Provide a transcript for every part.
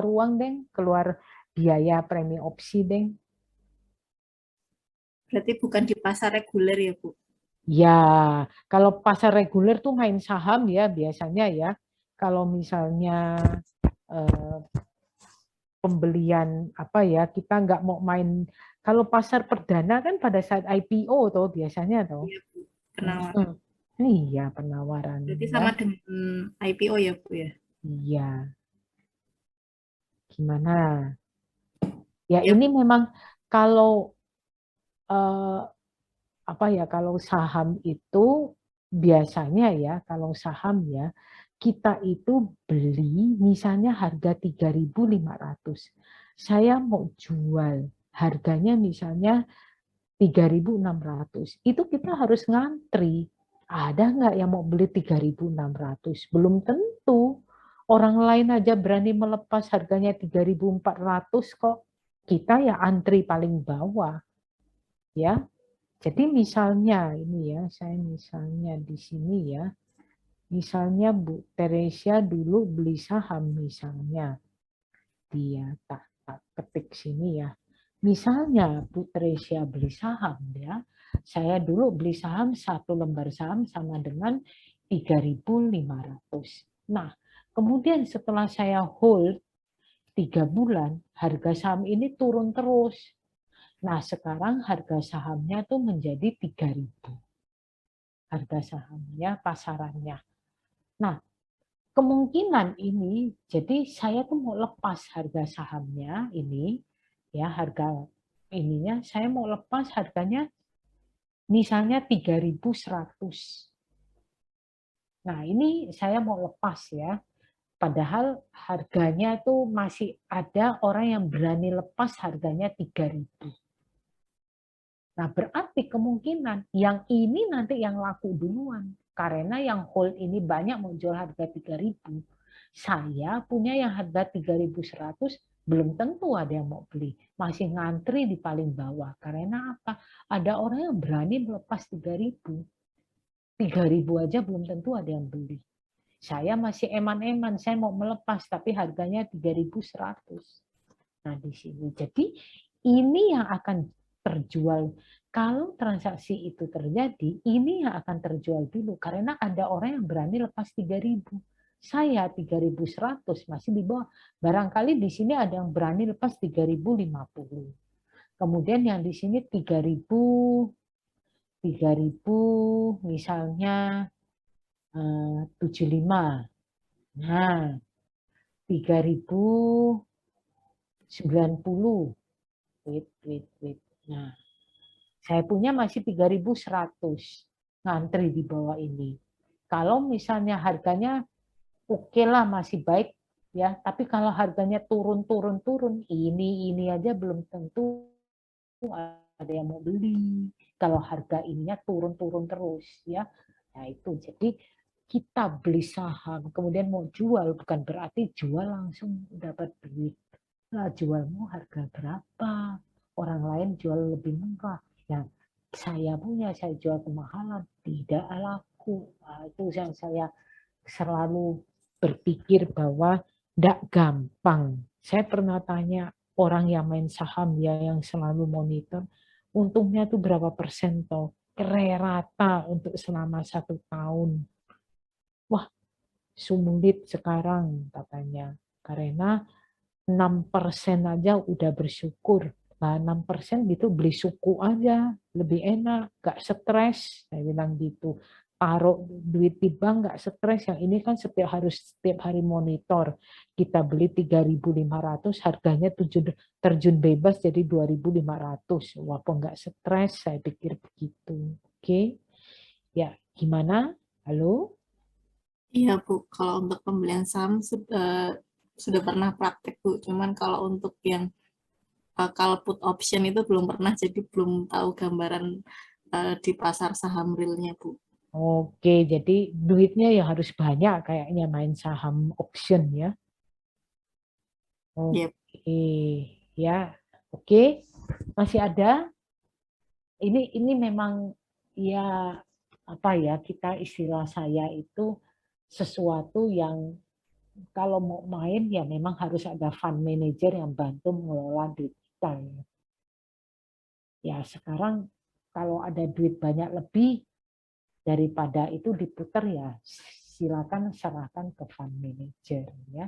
uang, Deng, keluar biaya premi opsi, Deng. Berarti bukan di pasar reguler ya, Bu? Ya, kalau pasar reguler tuh main saham ya biasanya ya. Kalau misalnya eh, pembelian apa ya, kita nggak mau main. Kalau pasar perdana kan pada saat IPO tuh biasanya tuh. Iya, Bu. Penawar. Iya, penawaran Berarti ya. sama dengan IPO ya, Bu ya? Iya, gimana? Ya Ya, ini Bu. memang kalau eh, apa ya, kalau saham itu biasanya ya, kalau saham ya kita itu beli misalnya harga 3.500. Saya mau jual harganya misalnya 3.600. Itu kita harus ngantri. Ada nggak yang mau beli 3.600? Belum tentu. Orang lain aja berani melepas harganya 3.400 kok. Kita ya antri paling bawah, ya. Jadi misalnya ini ya, saya misalnya di sini ya. Misalnya Bu Teresia dulu beli saham misalnya. Dia tak ketik sini ya. Misalnya Bu Teresia beli saham ya. Saya dulu beli saham, satu lembar saham sama dengan 3.500. Nah, kemudian setelah saya hold 3 bulan, harga saham ini turun terus. Nah, sekarang harga sahamnya tuh menjadi 3.000. Harga sahamnya, pasarannya. Nah, kemungkinan ini, jadi saya tuh mau lepas harga sahamnya ini, ya harga ininya, saya mau lepas harganya misalnya 3.100. Nah, ini saya mau lepas ya. Padahal harganya tuh masih ada orang yang berani lepas harganya 3.000. Nah, berarti kemungkinan yang ini nanti yang laku duluan. Karena yang hold ini banyak mau jual harga 3.000. Saya punya yang harga 3.100, belum tentu ada yang mau beli. Masih ngantri di paling bawah. Karena apa? Ada orang yang berani melepas 3.000. 3.000 aja belum tentu ada yang beli. Saya masih eman-eman, saya mau melepas, tapi harganya 3.100. Nah, di sini. Jadi ini yang akan terjual. Kalau transaksi itu terjadi, ini yang akan terjual dulu. Karena ada orang yang berani lepas 3.000. Saya 3.100 masih di bawah. Barangkali di sini ada yang berani lepas 3.050. Kemudian yang di sini 3.000 misalnya 75. Nah, 3.090. Wait. Nah, saya punya masih 3.100 ngantri di bawah ini. Kalau misalnya harganya oke lah masih baik ya, tapi kalau harganya turun, ini aja belum tentu ada yang mau beli. Kalau harga ininya turun terus ya. Nah, itu jadi kita beli saham kemudian mau jual bukan berarti jual langsung dapat duit. Lah, jualmu harga berapa? Orang lain jual lebih murah. Yang saya punya, saya jual kemahalan, tidak laku. Nah, itu yang saya selalu berpikir bahwa tidak gampang. Saya pernah tanya orang yang main saham ya, yang selalu monitor, untungnya tuh berapa persen toh? Rata untuk selama 1 tahun. Wah, sulit sekarang katanya. Karena 6% aja udah bersyukur. Nah, 6% gitu beli suku aja, lebih enak, gak stres. Saya bilang gitu. Taruh duit di bank gak stres. Yang ini kan setiap hari monitor. Kita beli 3.500, harganya terjun bebas jadi 2.500. Walaupun gak stres, saya pikir begitu. Oke, ya gimana? Halo? Iya, Bu. Kalau untuk pembelian saham sudah pernah praktek, Bu. Cuman kalau untuk yang kalau put option itu belum pernah, jadi belum tahu gambaran di pasar saham realnya, Bu. Oke, jadi duitnya ya harus banyak kayaknya main saham option ya. Iya, Oke, ya. Oke, masih ada. Ini memang ya apa ya, kita istilah saya itu sesuatu yang Kalau mau main ya memang harus ada fund manager yang bantu mengelola duit kita. Ya sekarang kalau ada duit banyak lebih daripada itu diputar ya silakan serahkan ke fund manager ya.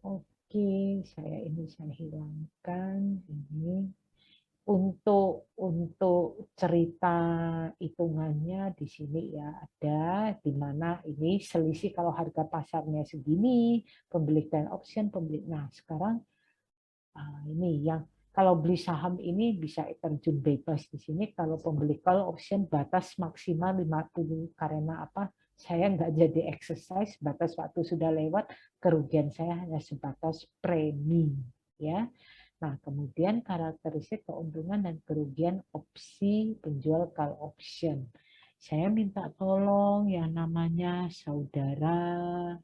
Oke, saya hilangkan ini. Untuk cerita hitungannya di sini ya ada di mana ini selisih kalau harga pasarnya segini, pembelian option, Nah, sekarang ini yang kalau beli saham ini bisa terjun bebas di sini. Kalau pembeli call option batas maksimal 50 karena apa? Saya nggak jadi exercise, batas waktu sudah lewat, kerugian saya hanya sebatas premi ya. Nah, kemudian karakteristik keuntungan dan kerugian opsi penjual call option. Saya minta tolong yang namanya saudara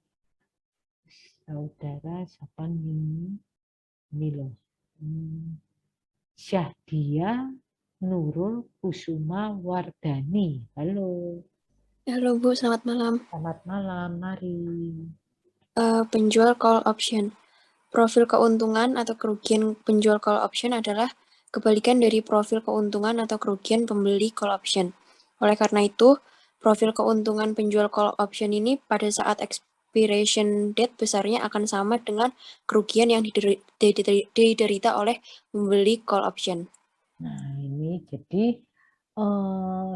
siapa nih? Ini loh. Syahdia Nurul Kusuma Wardani. Halo, Halo Bu, selamat malam. selamat malam, mari. Penjual call option. Profil keuntungan atau kerugian penjual call option adalah kebalikan dari profil keuntungan atau kerugian pembeli call option. Oleh karena itu, profil keuntungan penjual call option ini pada saat expiration date besarnya akan sama dengan kerugian yang diderita oleh pembeli call option. Nah, ini jadi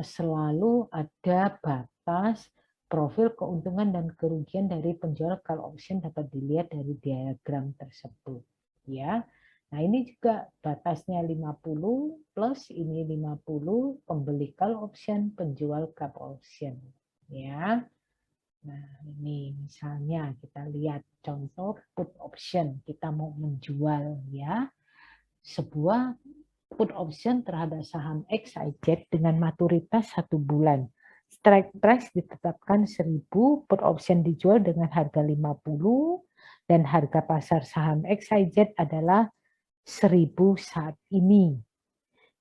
selalu ada batas profil keuntungan dan kerugian dari penjual call option dapat dilihat dari diagram tersebut. Ya. Nah, ini juga batasnya 50 plus ini 50 pembeli call option, penjual call option. Ya. Nah, ini misalnya kita lihat contoh put option. Kita mau menjual ya sebuah put option terhadap saham XYZ dengan maturitas 1 bulan. Strike price ditetapkan 1.000, put option dijual dengan harga 50, dan harga pasar saham XYZ adalah 1.000 saat ini.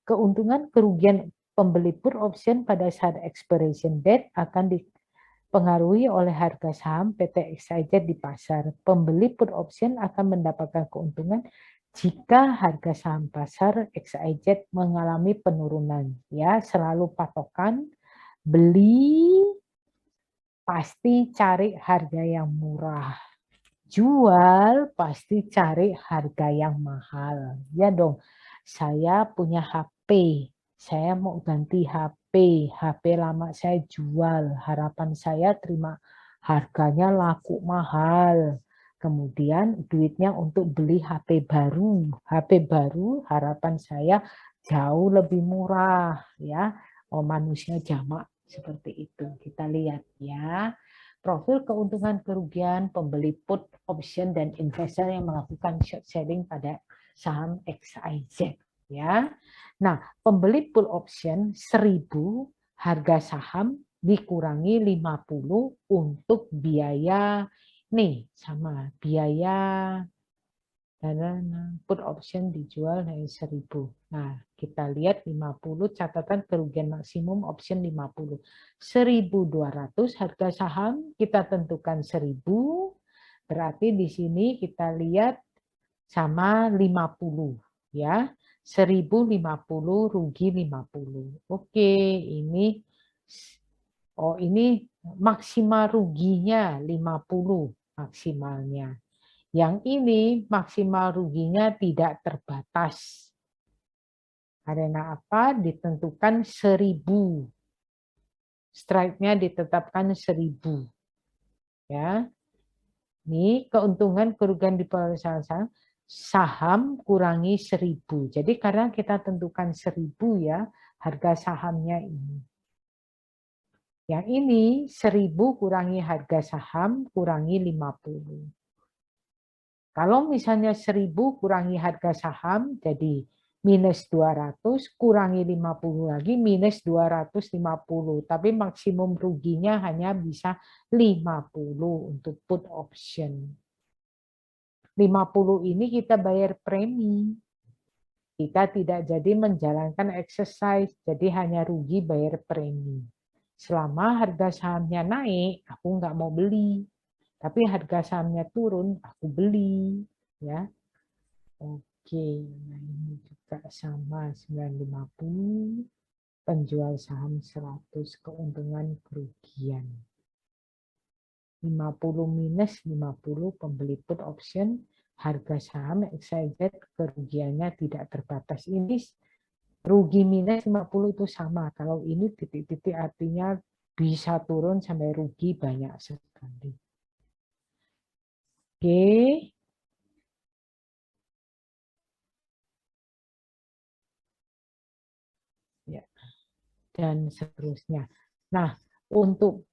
Keuntungan kerugian pembeli put option pada saat expiration date akan dipengaruhi oleh harga saham PT XYZ di pasar. Pembeli put option akan mendapatkan keuntungan jika harga saham pasar XYZ mengalami penurunan. Ya, selalu patokan beli pasti cari harga yang murah. Jual pasti cari harga yang mahal. Ya dong, saya punya HP, saya mau ganti HP, HP lama saya jual, harapan saya terima harganya laku mahal. Kemudian duitnya untuk beli HP baru. HP baru harapan saya jauh lebih murah ya. Oh, manusia jamak seperti itu. Kita lihat ya. Profil keuntungan kerugian pembeli put option dan investor yang melakukan short selling pada saham XYZ ya. Nah, pembeli put option 1.000 harga saham dikurangi 50 untuk biaya nih sama biaya dana put option dijual dari 1.000. Nah, kita lihat 50 catatan kerugian maksimum option 50. 1.200 harga saham kita tentukan 1.000. Berarti di sini kita lihat sama 50 ya. 1.050 rugi 50. Oke, ini maksimal ruginya 50 maksimalnya. Yang ini maksimal ruginya tidak terbatas. Karena apa? Ditentukan 1.000. Strike-nya ditetapkan 1.000. Ya. Ini keuntungan kerugian di perusahaan saham kurangi 1.000. Jadi karena kita tentukan 1.000 ya, harga sahamnya ini. Yang ini 1.000 kurangi harga saham kurangi 50. Kalau misalnya 1.000 kurangi harga saham jadi minus 200, kurangi 50 lagi minus 250. Tapi maksimum ruginya hanya bisa 50 untuk put option. 50 ini kita bayar premi. Kita tidak jadi menjalankan exercise, jadi hanya rugi bayar premi. Selama harga sahamnya naik, aku nggak mau beli. Tapi harga sahamnya turun, aku beli, ya. Oke, nah ini juga sama 950, penjual saham 100, keuntungan kerugian. 50 minus 50, pembeli put option, harga saham XYZ, kerugiannya tidak terbatas. Ini rugi minus 50 itu sama. Kalau ini titik-titik artinya bisa turun sampai rugi banyak sekali. Oke. Ya. Dan seterusnya. Nah, untuk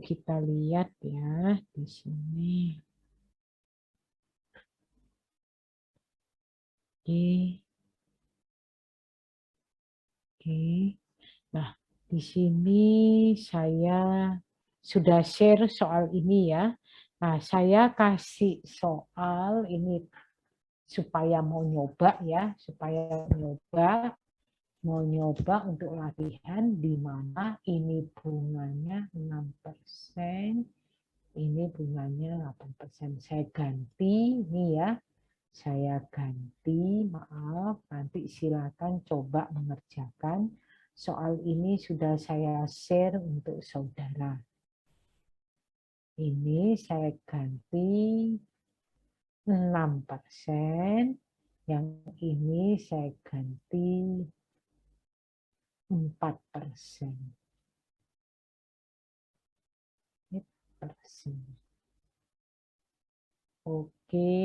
kita lihat ya di sini. Oke. Oke. Nah, di sini saya sudah share soal ini ya. Nah, saya kasih soal ini supaya mau nyoba ya, mau nyoba untuk latihan di mana ini bunganya 6%, ini bunganya 8%. Saya ganti nih ya. Saya ganti, maaf, nanti silakan coba mengerjakan. Soal ini sudah saya share untuk saudara. Ini saya ganti 6%, yang ini saya ganti 4%. Ini persen. Oke.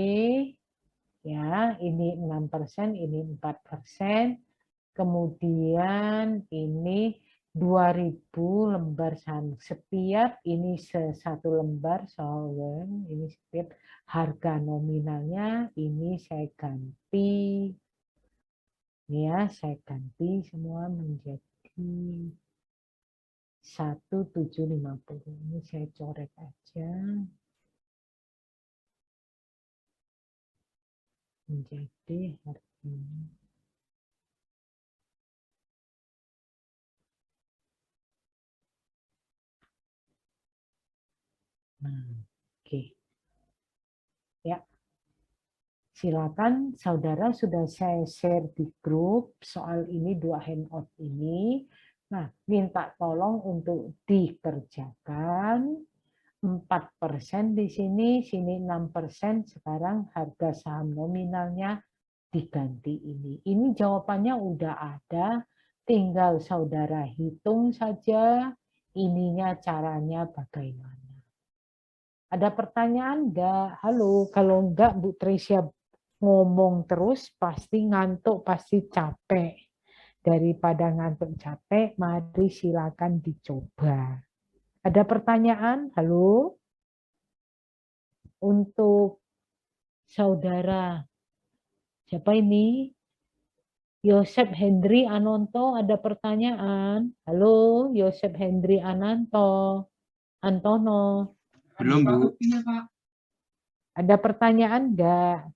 Ya, ini 6%, ini 4%. Kemudian ini 2000 lembar saham. Setiap ini satu lembar soalnya ini setiap harga nominalnya ini saya ganti. Ya, saya ganti semua menjadi 1750. Ini saya coret aja. Menjadi harganya. Nah, oke. Ya. Silakan saudara, sudah saya share di grup soal ini, 2 handout ini. Nah, minta tolong untuk dikerjakan. 4% di sini 6%. Sekarang harga saham nominalnya diganti ini. Ini jawabannya udah ada, tinggal saudara hitung saja ininya caranya bagaimana. Ada pertanyaan enggak? Halo, kalau enggak Bu Tricia ngomong terus pasti ngantuk, pasti capek. Daripada ngantuk capek, mari silakan dicoba. Ada pertanyaan? Halo? Untuk saudara, siapa ini? Yosep Hendri Anonto, ada pertanyaan? Halo, Yosep Hendri Ananto. Antono. Belum, Bu. Ada pertanyaan enggak?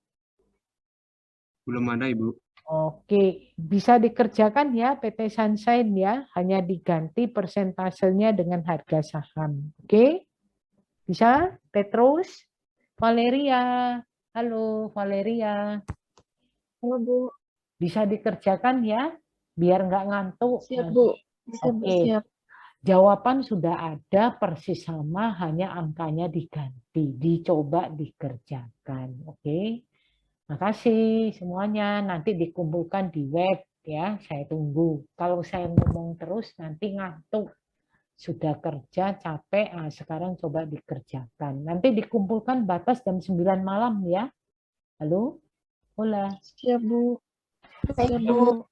Belum ada, Ibu. Oke, bisa dikerjakan ya PT Sunshine ya, hanya diganti persentasenya dengan harga saham. Oke? Bisa? Petrus? Valeria? Halo, Valeria. Halo, Bu. Bisa dikerjakan ya, biar nggak ngantuk. Siap, Bu. Bisa, Bu. Oke. Siap. Jawaban sudah ada, persis sama, hanya angkanya diganti. Dicoba dikerjakan. Oke? Makasih semuanya, nanti dikumpulkan di web ya, saya tunggu. Kalau saya ngomong terus nanti ngantuk. Sudah kerja capek, sekarang coba dikerjakan. Nanti dikumpulkan batas jam 9 malam ya. Halo? Hola. Siap, Bu. Siap, Bu.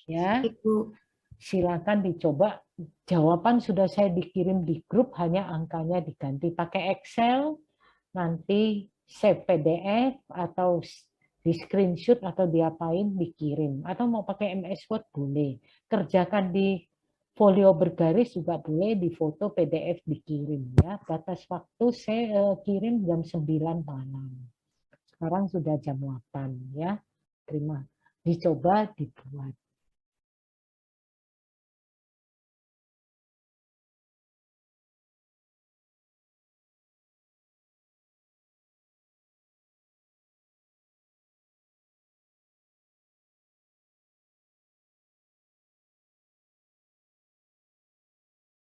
Ya. Ibu. Silakan dicoba. Jawaban sudah saya dikirim di grup, hanya angkanya diganti pakai Excel, nanti save PDF atau di screenshot atau diapain dikirim, atau mau pakai MS Word boleh, kerjakan di folio bergaris juga boleh, di foto PDF dikirim ya. Batas waktu saya kirim jam 9 malam, sekarang sudah jam 8 ya. Terima, dicoba dibuat.